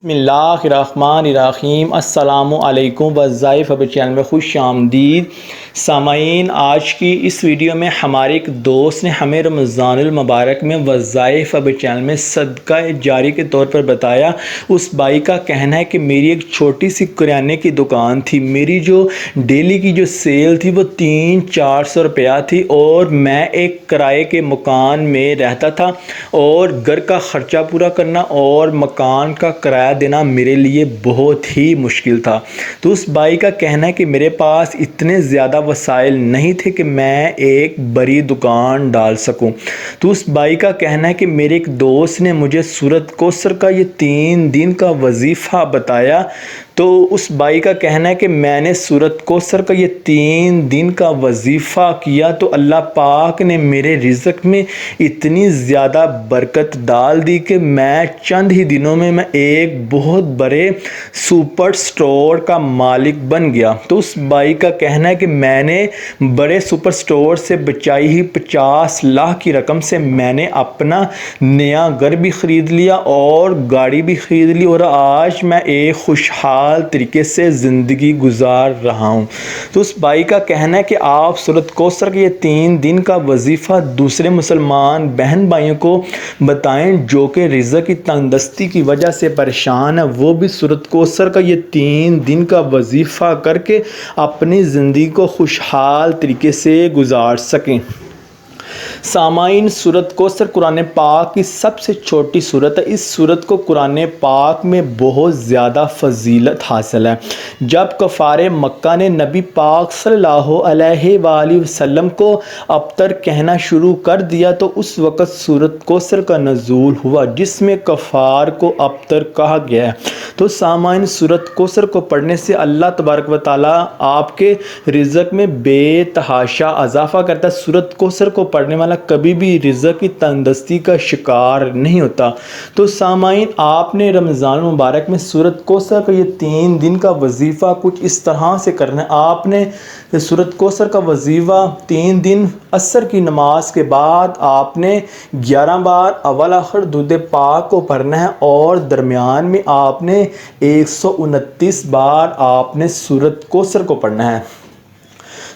بسم اللہ الرحمن الرحیم۔ السلام علیکم وظائف اب چینل میں خوش آمدید سامعین۔ آج کی اس ویڈیو میں ہمارے ایک دوست نے ہمیں رمضان المبارک میں وظائف اب چینل میں صدقہ جاری کے طور پر بتایا۔ اس بھائی کا کہنا ہے کہ میری ایک چھوٹی سی کرانے کی دکان تھی، میری جو ڈیلی کی جو سیل تھی وہ 300-400 روپیہ تھی، اور میں ایک کرائے کے مکان میں رہتا تھا، اور گھر کا خرچہ پورا کرنا اور مکان کا کرایہ دینا میرے لیے بہت ہی مشکل تھا۔ تو اس بھائی کا کہنا ہے کہ میرے پاس اتنے زیادہ وسائل نہیں تھے کہ میں ایک بڑی دکان ڈال سکوں۔ تو اس بھائی کا کہنا ہے کہ میرے ایک دوست نے مجھے سورۃ کوثر کا یہ 3 دن کا وظیفہ بتایا۔ تو اس بھائی کا کہنا ہے کہ میں نے سورۃ کوثر کا یہ 3 دن کا وظیفہ کیا تو اللہ پاک نے میرے رزق میں اتنی زیادہ برکت ڈال دی کہ میں چند ہی دنوں میں ایک بہت بڑے سپر سٹور کا مالک بن گیا۔ تو اس بھائی کا کہنا ہے کہ میں نے بڑے سپر سٹور سے بچائی ہی 50 لاکھ کی رقم سے میں نے اپنا نیا گھر بھی خرید لیا اور گاڑی بھی خرید لی، اور آج میں ایک خوشحال طریقے سے زندگی گزار رہا ہوں۔ تو اس بھائی کا کہنا ہے کہ آپ سورۃ کوثر کے یہ 3 دن کا وظیفہ دوسرے مسلمان بہن بھائیوں کو بتائیں جو کہ رزق کی تنگ دستی کی وجہ سے پریشان ہے، وہ بھی سورۃ کوثر کا یہ 3 دن کا وظیفہ کر کے اپنی زندگی کو خوشحال طریقے سے گزار سکیں۔ سامعین، سورۃ کوثر قرآن پاک کی سب سے چھوٹی سورت ہے۔ اس سورت کو قرآن پاک میں بہت زیادہ فضیلت حاصل ہے۔ جب کفار مکہ نے نبی پاک صلی اللہ علیہ وآلہ وسلم کو ابتر کہنا شروع کر دیا تو اس وقت سورۃ کوثر کا نزول ہوا جس میں کفار کو ابتر کہا گیا ہے۔ تو سامعین، سورۃ کوثر کو پڑھنے سے اللہ تبارک و تعالیٰ آپ کے رزق میں بے تحاشا اضافہ کرتا ہے۔ سورۃ کوثر کو پڑھنے والا کبھی بھی رزق کی تنگ دستی کا شکار نہیں ہوتا۔ تو سامعین، آپ نے رمضان مبارک میں سورۃ کوثر کا یہ 3 دن کا وظیفہ کچھ اس طرح سے کرنا ہے۔ آپ نے سورۃ کوثر کا وظیفہ 3 دن عصر کی نماز کے بعد آپ نے 11 بار اول آخر درود پاک کو پڑھنا ہے، اور درمیان میں آپ نے 129 بار آپ نے سورۃ کوثر کو پڑھنا ہے۔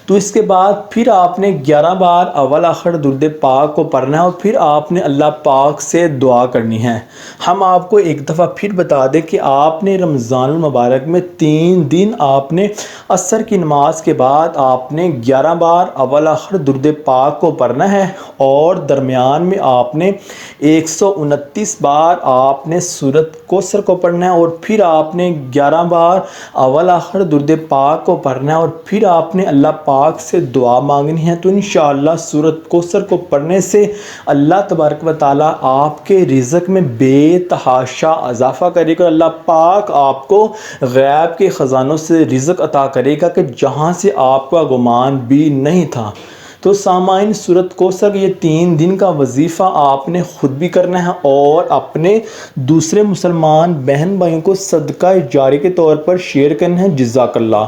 تو اس کے بعد پھر آپ نے 11 بار اول آخر درود پاک کو پڑھنا ہے، اور پھر آپ نے اللہ پاک سے دعا کرنی ہے۔ ہم آپ کو ایک دفعہ پھر بتا دیں کہ آپ نے رمضان المبارک میں 3 دن آپ نے عصر کی نماز کے بعد آپ نے 11 بار اول آخر درود پاک کو پڑھنا ہے، اور درمیان میں آپ نے 129 بار آپ نے سورۃ کوثر کو پڑھنا ہے، اور پھر آپ نے 11 بار اول آخر درود پاک کو پڑھنا ہے، اور پھر آپ نے اللہ پاک سے دعا مانگنی ہے۔ تو انشاءاللہ سورۃ کوثر کو پڑھنے سے اللہ تبارک و تعالیٰ آپ کے رزق میں بے تحاشا اضافہ کرے گا۔ اللہ پاک آپ کو غیب کے خزانوں سے رزق عطا کرے گا کہ جہاں سے آپ کا گمان بھی نہیں تھا۔ تو سامعین، سورۃ کوثر کے یہ 3 دن کا وظیفہ آپ نے خود بھی کرنا ہے اور اپنے دوسرے مسلمان بہن بھائیوں کو صدقہ جاری کے طور پر شیئر کرنا ہے۔ جزاک اللہ۔